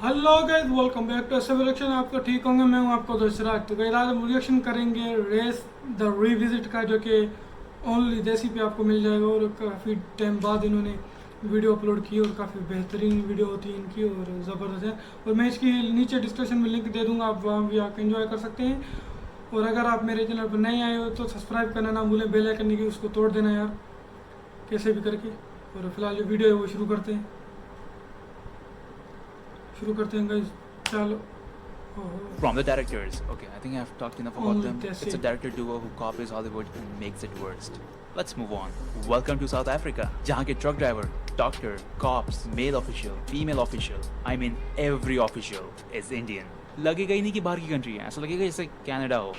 Hello guys, welcome back to सब reaction. आपको ठीक होंगे, मैं हूं आपका दोस्त राज। तो गाइस आज हम रिएक्शन करेंगे रेस द रिविजिट का, जो कि ओनली देसी पे आपको मिल जाएगा। और काफ़ी टाइम बाद इन्होंने वीडियो अपलोड की और काफ़ी बेहतरीन वीडियो होती है इनकी और ज़बरदस्त है। और मैं इसकी नीचे डिस्क्रिप्शन में लिंक दे दूँगा, आप वहाँ भी आकर एंजॉय कर सकते हैं। और अगर आप मेरे चैनल पर नए आए हो तो सब्सक्राइब करना ना भूलें, बेल आइकन की उसको तोड़ देना यार, कैसे भी करके। और फिलहाल जो वीडियो है वो शुरू करते हैं गाइस, चलो। From the directors. Okay, I think I've talked enough about them. that's It's a it. director duo who copies Hollywood and makes it worst. Let's move on. Welcome to South Africa. जहाँ के truck driver, doctor, cops, male official, female official, I mean every official is Indian. लगेगा ही नहीं कि बाहर की country है, ऐसा लगेगा जैसे कनाडा हो.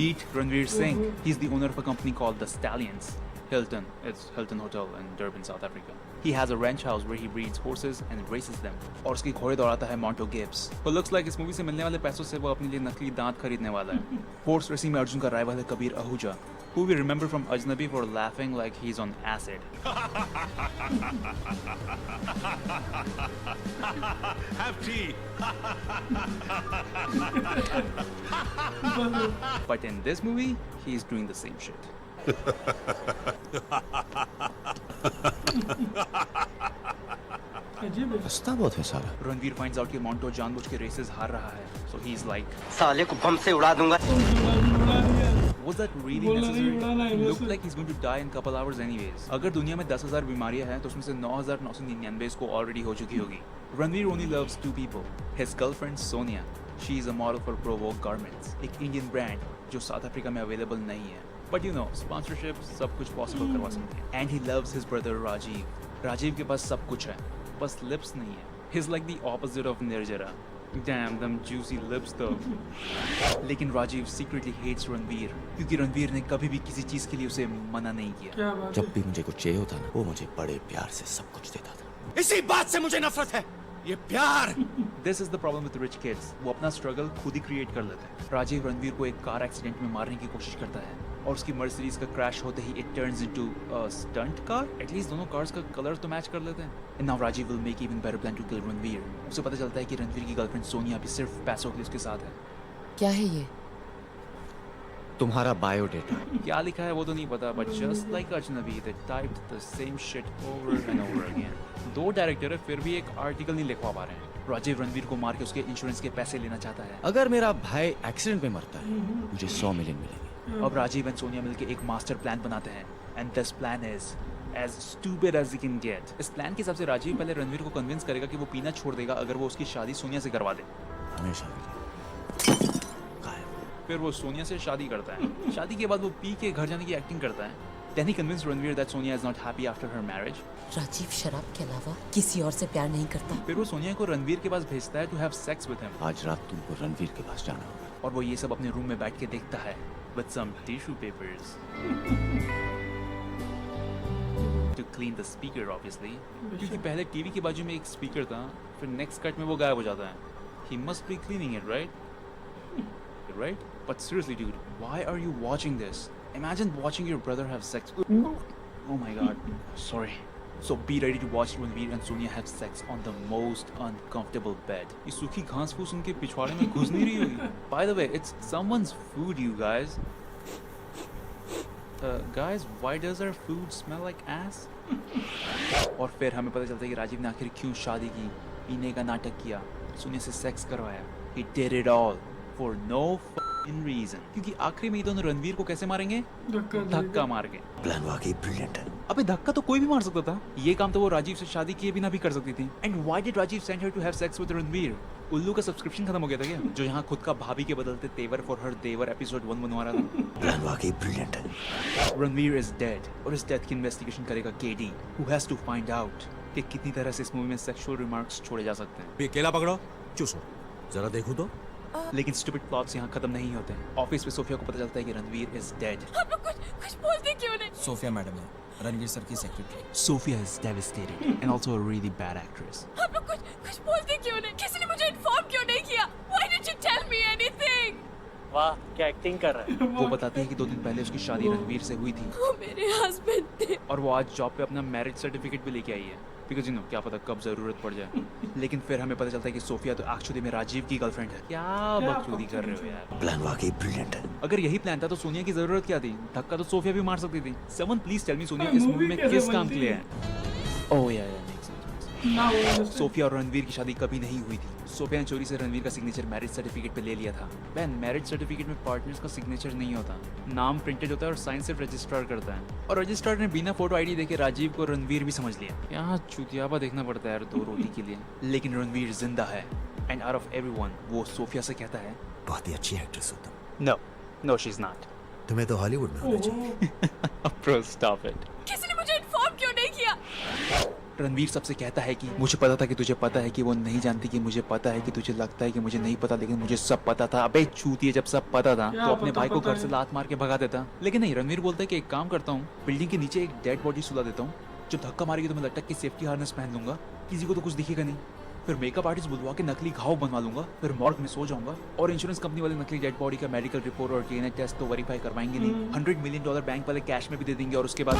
Meet Ranveer Singh. He's the owner of a company called the Stallions. Hilton. It's Hilton Hotel in Durban, South Africa. He has a ranch house where he breeds horses and races them. और उसकी घोड़े दौड़ाता है Monto Gibbs. Who looks like इस movie से मिलने वाले पैसों से वो अपने लिए नकली दांत खरीदने वाला है. Horse racing में अर्जुन का राइवल है Kabir Ahuja, who we remember from Ajnabi for laughing like he's on acid. Have tea. But in this movie, he's doing the same shit. अजीब है। रास्ता बहुत है सारा। Ranveer finds out कि Monto जानबूझ के races हार रहा है, so he's like, साले को बम से उड़ा दूंगा। was that really बोलना नहीं, necessary? उड़ाना है He बस। looked like he's going to die in couple hours anyways. अगर दुनिया में 10,000 बीमारियां हैं तो उसमें से 9,999 इसको already हो चुकी होगी. Ranveer only loves two people. His girlfriend Sonia. She is a model for Provoke Garments, एक Indian brand जो South Africa में available नहीं है. But you know, sponsorship सब कुछ possible करवा सकते हैं. And he loves his brother Rajiv. Rajiv के पास सब कुछ है, बस lips नहीं है. He's like the opposite of Nirjara. Damn, them juicy lips though. लेकिन राजीव secretly hates रणवीर क्योंकि रणवीर ने कभी भी किसी चीज के लिए उसे मना नहीं किया. क्या बात जब है। भी मुझे कुछ चाहिए होता ना, वो मुझे बड़े प्यार से सब कुछ देता था। इसी बात से मुझे नफरत है। ये प्यार। This is the problem with rich kids. वो अपना struggle खुद ही create कर लेते हैं. राजीव रणवीर को एक कार एक्सीडेंट में मारने की कोशिश करता है और उसकी मर्सिडीज का क्रैश होते ही it turns into a stunt car. At least दोनों कार्स का कलर तो मैच कर लेते हैं. And now Rajiv will make even better plan to kill Ranveer. उसे पता चलता है कि रणवीर की गर्लफ्रेंड सोनिया भी सिर्फ पैसों के लिए उसके साथ है. क्या है ये? तुम्हारा बायोडेटा। क्या लिखा है वो तो नहीं पता, but just like Ajnabi, they typed the same shit over and over again. दो डायरेक्टर है फिर भी एक आर्टिकल नहीं लिखवा पा रहे हैं. राजीव रणवीर को मार के उसके इंश्योरेंस के पैसे लेना चाहता है. अगर मेरा भाई एक्सीडेंट में मरता है, मुझे 100 मिलियन मिलेंगे। अब राजीव एंड सोनिया मिलकर एक मास्टर प्लान बनाते हैं and this plan is as stupid as he can get. इस प्लान के हिसाब से राजीव पहले रणवीर को कन्विंस करेगा कि वो पीना छोड़ देगा अगर वो उसकी शादी सोनिया से करवा दे. हमेशा के लिए। गायब। फिर वो सोनिया से शादी करता है. शादी के बाद वो पी के घर जाने की एक्टिंग करता है. Then he convinced Ranveer that Sonia is not happy after her marriage. Rajiv शराब के अलावा किसी और से प्यार नहीं करता। फिर वो सोनिया को रणवीर के पास भेजता है to have sex with him. आज रात तुमको रणवीर के पास जाना होगा। और वो ये सब अपने रूम में बैठ के देखता है with some tissue papers. To clean the speaker obviously. क्योंकि पहले टीवी के बाजू में एक स्पीकर था, फिर नेक्स्ट कट में वो गायब हो जाता है. He must be cleaning it, right? Right? But seriously dude, why are you watching this? Imagine watching your brother have sex. Oh my god. Sorry. So be ready to watch Ranveer and Sonia have sex on the most uncomfortable bed. ये सूखी घास फूस उनके पिछवाड़े में घुस नहीं रही होगी. By the way, it's someone's food, you guys. Guys, why does our food smell like ass? और फिर हमें पता चलता है कि राजीव ने आखिर क्यों शादी की, पीने का नाटक किया, सोनिया से सेक्स करवाया. He did it all for no fucking reason. क्योंकि आखिरी में ये दोनों रणवीर को कैसे मारेंगे? धक्का मार के. प्लान वाकई ब्रिलियंट है। अबे धक्का तो कोई भी मार सकता था. ये काम तो वो राजीव से शादी किए बिना भी कर सकती थी. And why did Rajiv send her to have sex with Ranveer? उल्लू का सब्सक्रिप्शन खत्म हो गया था क्या? जो यहाँ खुद का भाभी के बदलते तेवर फॉर हर देवर एपिसोड 1 बनवा रहा था. प्लान वाकई ब्रिलियंट है। Ranveer is dead और इस डेथ की इन्वेस्टिगेशन करेगा KD, who has to find out कि कितनी तरह से इस मूवी में सेक्सुअल रिमार्क्स छोड़े जा सकते हैं. ये केला पकड़ो। चूसो। जरा देखूं तो। लेकिन स्टूपिड प्लॉट्स यहाँ खत्म नहीं होते. ऑफिस में सोफिया को पता चलता है कि रणवीर इज डेड. आप लोग कुछ बोलते क्यों नहीं? सोफिया मैडम है रणवीर सर की secretary. Sophia is devastated and also a really bad actress. आप लोग कुछ बोलते क्यों नहीं? किसी ने मुझे इन्फॉर्म क्यों नहीं किया? Why didn't you tell me anything? वाह क्या एक्टिंग कर रहा है। वो बताती है कि 2 दिन पहले उसकी शादी रणवीर से हुई थी वो मेरे हस्बैंड थे। और वो आज जॉब पे अपना मैरिज सर्टिफिकेट भी लेके आई है, बिकॉज यू नो क्या पता कब जरूरत पड़ जाए। लेकिन फिर हमें पता चलता है कि सोफिया तो एक्चुअली में राजीव की गर्लफ्रेंड है। क्या बकचोदी कर रहे हो यार। प्लान वाकई ब्रिलियंट है। अगर यही प्लान था तो सोनिया की जरूरत क्या थी? धक्का तो सोफिया भी मार सकती थी। Someone please tell me Sonia इस मूवी में कैसे किस काम बनती के लिए है? है? ओह या ना वो सोफिया और रणवीर की शादी कभी नहीं हुई थी। सोफिया ने चोरी से रणवीर का सिग्नेचर मैरिज सर्टिफिकेट पे ले लिया था। बहन, मैरिज सर्टिफिकेट में पार्टनर्स का सिग्नेचर नहीं होता, नाम प्रिंटेड होता है और साइन सिर्फ रजिस्ट्रार करता है। और रजिस्ट्रार ने बिना फोटो आईडी देखे राजीव को रणवीर भी समझ लिया। यहाँ चुतियापा देखना पड़ता है यार 2 रोटी के लिए। लेकिन रणवीर जिंदा है एंड आउट ऑफ एवरीवन वो सोफिया से कहता है बहुत ही अच्छी एक्ट्रेस हो तुम। No no she is not. तुम्हें तो हॉलीवुड में होना चाहिए। Bro, stop it. किसी ने मुझे इन्फॉर्म क्यों नहीं किया? रणवीर सबसे कहता है कि मुझे पता था कि तुझे पता है कि वो नहीं जानती, कि मुझे पता है कि तुझे लगता है कि मुझे नहीं पता, लेकिन मुझे सब पता था। अबे चूतिए, जब सब पता था क्या तो अपने पता भाई को पता घर से है? लात मार के भगा देता। लेकिन नहीं, रणवीर बोलता है कि एक काम करता हूँ, बिल्डिंग के नीचे एक डेड बॉडी सुला देता हूँ, जो धक्का मारेगी तो मैं लटक के सेफ्टी हार्नेस पहन लूंगा, किसी को तो कुछ दिखेगा नहीं। फिर मेकअप आर्टिस्ट बुलवा के नकली घाव बनवा लूंगा, फिर मॉर्ग में सो जाऊंगा और इंश्योरेंस कंपनी वाले नकली डेड बॉडी का मेडिकल रिपोर्ट और डीएनए टेस्ट तो वेरीफाई करवाएंगे नहीं। $100 मिलियन बैंक वाले कैश में भी दे देंगे और उसके बाद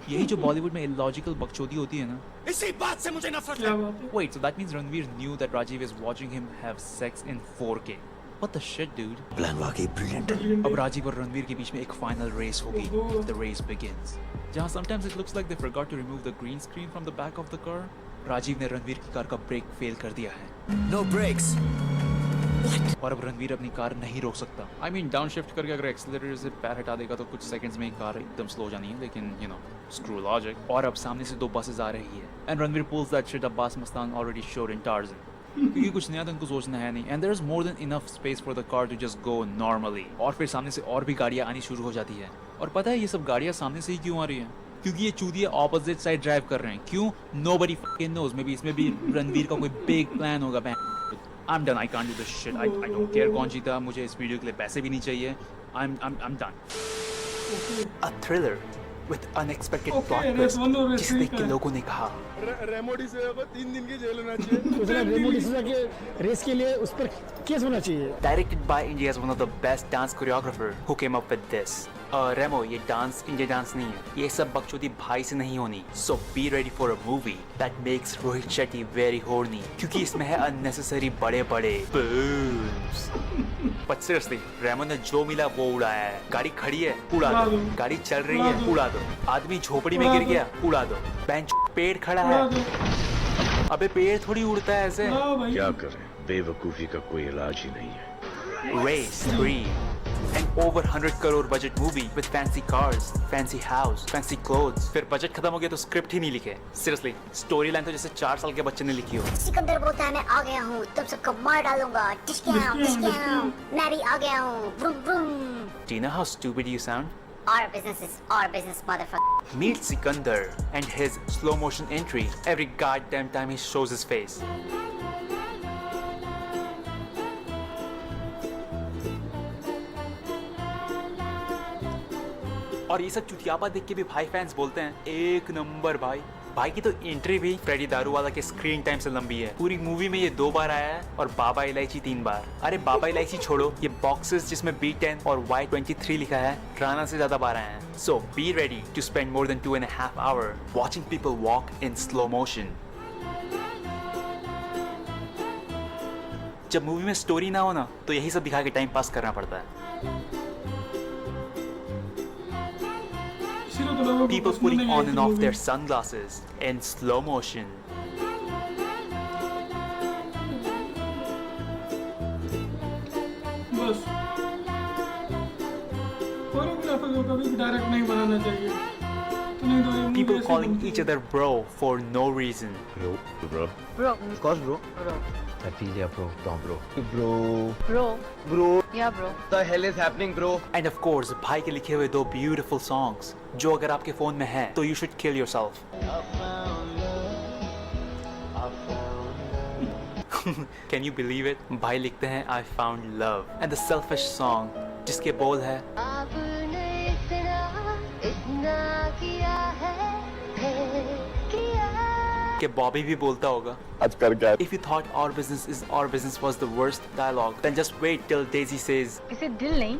यही जो बॉलीवुड में इलॉजिकल बकचोदी होती है ना। इसी बात से मुझे नफरत क्या है। बात है? Wait, so that means Ranveer knew that Rajiv is watching him have sex in 4K. What the shit, dude? Plan वाकई ब्रिलियंट है। अब राजीव और रणवीर के बीच में एक फाइनल रेस होगी। ओहो। The race begins. जहाँ sometimes it looks like they forgot to remove the green screen from the back of the car. Rajiv ने रणवीर की कार का ब्रेक फेल कर दिया है नो ब्रेक्स। और अब रणवीर अपनी कार नहीं रोक सकता। I mean, डाउनशिफ्ट करके अगर एक्सीलरेटर से पैर हटा देगा तो कुछ सेकंड्स में ही कार एकदम स्लो हो जानी है, लेकिन you know, screw logic. और अब सामने से 2 बसेस आ रही है and Ranveer pulls that shit Abbas Mustang already showed in Tarzan. क्योंकि कुछ नया तो उनको सोचना है नहीं and there is more than enough space for the car to just go normally. और फिर सामने से और भी गाड़ियाँ आनी शुरू हो जाती है। और पता है ये सब गाड़ियाँ सामने से ही क्यों आ रही है? क्योंकि ये चूतिया ऑपोजिट साइड ड्राइव कर रहे हैं। क्यों? Nobody fucking knows. Maybe इसमें भी रणवीर का कोई बिग प्लान होगा। I'm done. I can't do this shit. I don't care कौन जीता। मुझे इस वीडियो के लिए पैसे भी नहीं चाहिए। I'm done. A thriller with unexpected Okay, plot race twist, 1 और race जिसे 3 देख का के है। लोगों ने कहा रेमो डिसूजा को 3 दिन की जेल होना चाहिए। उसने रेमो डिसूजा के रेस के लिए उस पर केस होना चाहिए। directed by India's one of the best dance choreographer who came up with this. रेमो, ये डांस इंडिया डांस नहीं है, ये सब बकचोदी भाई से नहीं होनी। So be ready for a movie that makes Rohit Shetty very horny, क्योंकि इसमें है unnecessary बड़े-बड़े boobs. But seriously, रेमो ने जो मिला वो उड़ाया है। गाड़ी खड़ी है, उड़ा दो। गाड़ी चल रही है, उड़ा दो। आदमी झोपड़ी में गिर गया, उड़ा दो। बेंच पेड़ खड़ा है, अबे पेड़ थोड़ी उड़ता है ऐसे। क्या करें, बेवकूफी का कोई इलाज ही नहीं है। Race 3, an over 100 crore budget movie with fancy cars, fancy house, fancy clothes. फिर बजट खत्म हो गया तो स्क्रिप्ट ही नहीं लिखे। Seriously, स्टोरी लाइन तो जैसे 4 साल के बच्चे ने लिखी हो। सिकंदर बोलता है मैं आ गया हूँ, तुम सबको मार डालूंगा। टिशक्याओं, टिशक्याओं, मैं भी आ गया हूँ। ब्रूम ब्रूम। Do you know how stupid you sound? Our business is our business, motherfucker. Meet Sikandar and his slow motion entry every goddamn time he shows his face. और ये सब चुतियापा देख के भी भाई फैंस बोलते हैं एक नंबर भाई। भाई की तो एंट्री भी फ्रेडी दारूवाला के स्क्रीन टाइम से लंबी है। पूरी मूवी में ये 2 बार आया है और बाबा इलायची 3 बार। अरे बाबा इलायची छोड़ो, ये बॉक्सेस जिसमें B10 और Y23 लिखा है राणा से ज्यादा बार आए हैं। So be ready to spend more than 2.5 hours watching people walk in slow motion. जब मूवी में स्टोरी ना हो ना तो यही सब दिखा के टाइम पास करना पड़ता है। People putting on and off their sunglasses in slow motion. बस कोरियोग्राफर को कभी भी डायरेक्ट नहीं बनाना चाहिए। तो नहीं तो ये movie People ऐसे calling बनती each है। other bro for no reason. And of course, भाई के लिखे हुए 2 beautiful songs जो अगर आपके फोन में है तो you should kill yourself. Can you believe it? भाई लिखते हैं I found love and the selfish song जिसके बोल है आपने इतना किया है किया। कि बॉबी भी बोलता होगा। If you thought our business is our business was the worst dialogue, then just wait till Daisy says इसे दिल नहीं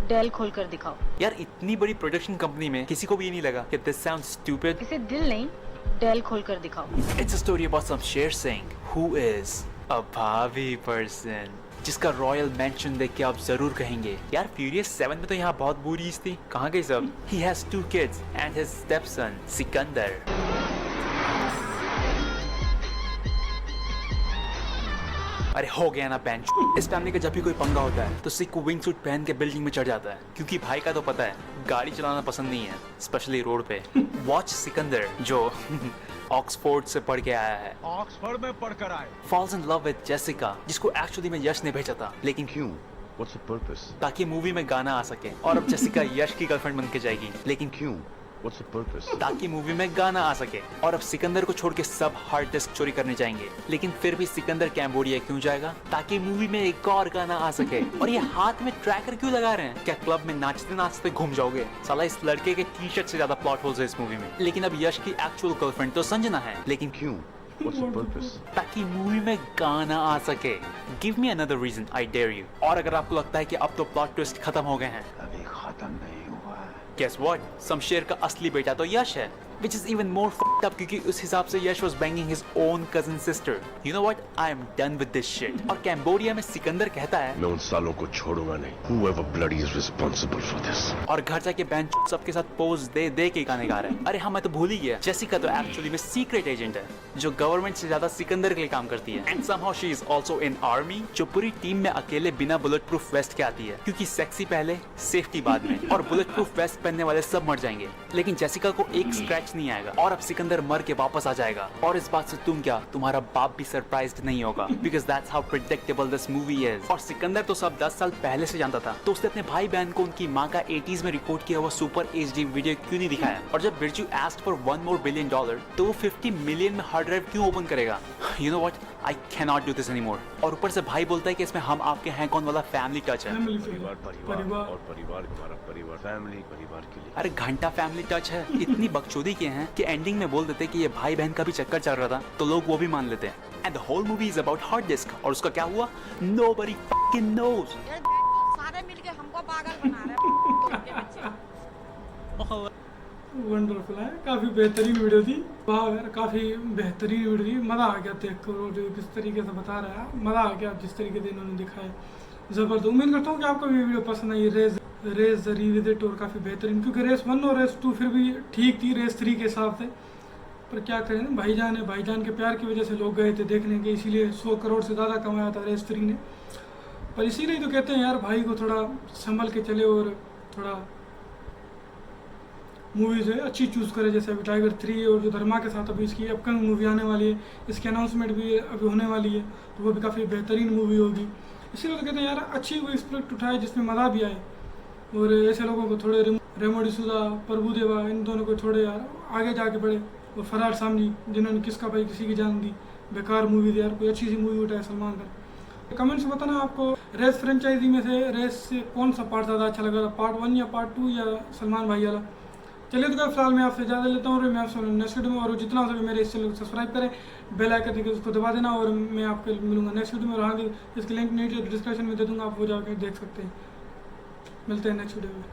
डेल खोल कर दिखाओ। यार इतनी बड़ी प्रोडक्शन कंपनी में किसी को भी ये नहीं लगा कि दिस साउंड्स स्टूपिड। इसे दिल नहीं, डेल खोल कर दिखाओ। It's a story about some Sher Singh who is a भावी person, जिसका रॉयल मेंशन देख के आप जरूर कहेंगे यार फ्यूरियस 7 में तो यहाँ बहुत बुरीज थी, कहाँ गई सब? He has 2 kids and his stepson Sikandar. अरे हो गया ना बेंच। इस फैमिली का जब भी कोई पंगा होता है तो सिक विंग सूट पहन के बिल्डिंग में चढ़ जाता है, क्योंकि भाई का तो पता है गाड़ी चलाना पसंद नहीं है, स्पेशली रोड पे। वॉच सिकंदर जो ऑक्सफोर्ड से पढ़ के आया है, ऑक्सफोर्ड में पढ़कर आए। Falls in love with Jessica, जिसको एक्चुअली में यश ने भेजा था, लेकिन क्यों? What's the purpose? ताकि मूवी में गाना आ सके। और अब जेसिका यश की गर्लफ्रेंड बन के जाएगी, लेकिन क्यों? What's the purpose? ताकि मूवी में गाना आ सके। और अब सिकंदर को छोड़ के सब हार्ड डिस्क चोरी करने जाएंगे, लेकिन फिर भी सिकंदर कैम्बोडिया क्यों जाएगा? ताकि मूवी में एक और गाना आ सके। और ये हाथ में ट्रैकर क्यों लगा रहे हैं? क्या क्लब में नाचते नाचते घूम जाओगे? साला इस लड़के के टी शर्ट से ज्यादा प्लॉट होल्स है इस मूवी में। लेकिन अब यश की एक्चुअल गर्लफ्रेंड तो संजना है, लेकिन क्यों? What's the purpose? ताकि मूवी में गाना आ सके। Give me another reason, I dare you. और अगर आपको लगता है कि अब तो प्लॉट ट्विस्ट खत्म हो गए हैं, अभी खत्म नहीं हुआ है। Guess what? शमशेर का असली बेटा तो यश है, which is even more fucked up क्योंकि उस हिसाब से यश was banging his own cousin sister. You know what? I am done with this shit. और कैम्बोडिया में सिकंदर कहता है, मैं उन सालों को छोड़ूंगा नहीं। Whoever bloody is responsible for this. और घर जाके बेंच सबके साथ पोज दे दे के गाने गा रहा है। अरे हाँ मैं तो भूल ही गया, जेसिका तो एक्चुअली में सीक्रेट एजेंट है, जो गवर्नमेंट से ज्यादा सिकंदर के लिए काम करती है। And somehow she is also in army, जो पूरी टीम में अकेले बिना बुलेट प्रूफ वेस्ट के आती है, क्योंकि सेक्सी पहले सेफ्टी बाद में। और बुलेट प्रूफ वेस्ट पहनने वाले सब मर जाएंगे, लेकिन जेसिका को एक स्क्रैच नहीं आएगा। और अब सिकंदर मर के वापस आ जाएगा, और इस बात से तुम क्या, तुम्हारा बाप भी सरप्राइज्ड नहीं होगा, because that's how predictable this movie is. और सिकंदर तो सब 10 साल पहले से जानता था, तो उसने अपने भाई बहन को उनकी माँ का 80s में रिकॉर्ड किया हुआ सुपर HD वीडियो क्यों नहीं दिखाया? और जब Birju asked for $1 more billion, तो वो 50 मिलियन में हार्ड ड्राइव क्यों ओपन करेगा? You know what? I cannot do this anymore. और ऊपर से भाई बोलता है कि इसमें हम आपके हैं कौन वाला फैमिली टच है। परिवार परिवार और परिवार हमारा परिवार, फैमिली परिवार के लिए। अरे घंटा फैमिली टच है। इतनी बकचोदी किए हैं कि एंडिंग में बोल देते कि ये भाई बहन का भी चक्कर चल रहा था, तो लोग वो भी मान लेते हैं। And the whole movie is about hard disk, और उसका क्या हुआ? Nobody fucking knows. सारे मिलके हमको पागल बना रहे हैं। वंडरफुल है, काफ़ी बेहतरीन वीडियो थी। वाह यार, काफ़ी बेहतरीन वीडियो थी, मज़ा आ गया देख कर। जो किस तरीके से बता रहा है, मज़ा आ गया जिस तरीके से इन्होंने दिखाया, ज़बरदस्त। उम्मीद करता हूँ कि आपको ये वीडियो पसंद आई। रेस द रिविजिट और काफ़ी बेहतरीन, क्योंकि रेस 1 और रेस 2 फिर भी ठीक थी रेस 3 के हिसाब से, पर क्या करें ना, भाईजान है, भाईजान के प्यार की वजह से लोग गए थे देखने के, इसीलिए 100 करोड़ से ज़्यादा कमाया था रेस 3 ने। पर इसीलिए तो कहते हैं यार, भाई को थोड़ा संभल के चले और थोड़ा मूवीज़ है अच्छी चूज़ करे। जैसे अभी टाइगर 3 और जो धर्मा के साथ अभी इसकी अपकमिंग मूवी आने वाली है, इसकी अनाउंसमेंट भी अभी होने वाली है, तो वो भी काफ़ी बेहतरीन मूवी होगी। इसीलिए तो कहते हैं यार, अच्छी कोई स्क्रिप्ट उठाए जिसमें मज़ा भी आए, और ऐसे लोगों को थोड़े रेमो डिसूजा, प्रभुदेवा, इन दोनों को थोड़े यार आगे जाके बढ़े। और फरहाद सामजी, जिन्होंने किसका भाई किसी की जान दी, बेकार मूवी थी यार, कोई अच्छी सी मूवी उठाए सलमान खान। कमेंट्स में बताना आपको रेस फ्रेंचाइजी में से रेस से कौन सा पार्ट ज़्यादा अच्छा लगा था, पार्ट 1 या पार्ट 2 या सलमान भाई वाला। चलिए तो फिलहाल मैं आपसे ज़्यादा लेता हूँ, और मैं आपसे नेक्स्ट वीडियो में, और जितना हो सके मेरे इस चैनल को सब्सक्राइब करें, बेल आइकन देकर उसको दबा देना, और मैं आपको मिलूंगा नेक्स्ट वीडियो में। और हाँ, इसकी लिंक नीचे डिस्क्रिप्शन में दे दूँगा, आप वो जाकर देख सकते हैं। मिलते हैं नेक्स्ट वीडियो में।